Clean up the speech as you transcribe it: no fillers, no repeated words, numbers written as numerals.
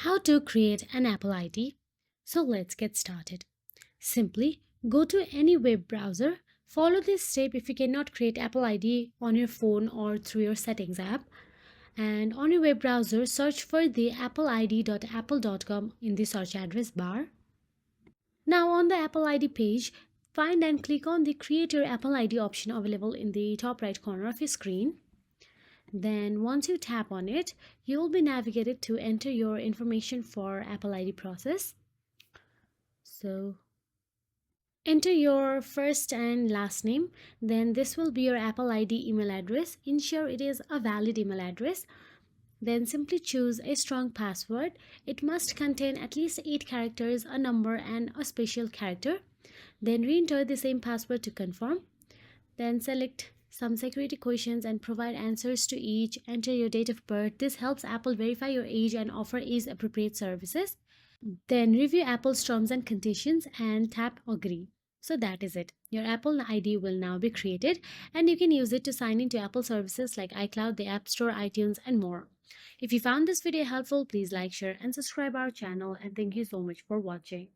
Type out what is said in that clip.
How to create an Apple ID. So let's get started. Simply go to any web browser. Follow this step if you cannot create Apple ID on your phone or through your settings app. And on your web browser, search for the appleid.apple.com in the search address bar. Now on the Apple ID page, find and click on the Create Your Apple ID option available in the top right corner of your screen. Then once you tap on it, you will be navigated to enter your information for Apple ID process. So enter your first and last name. Then this will be your Apple ID email address. Ensure it is a valid email address. Then simply choose a strong password. It must contain at least 8 characters, a number and a special character. Then re-enter the same password to confirm. Then select some security questions and provide answers to each. Enter your date of birth. This helps Apple verify your age and offer age appropriate services. Then review Apple's terms and conditions and tap agree. So that is it. Your Apple ID will now be created and you can use it to sign into Apple services like iCloud, the App Store, iTunes and more. If you found this video helpful, please like, share and subscribe our channel, and thank you so much for watching.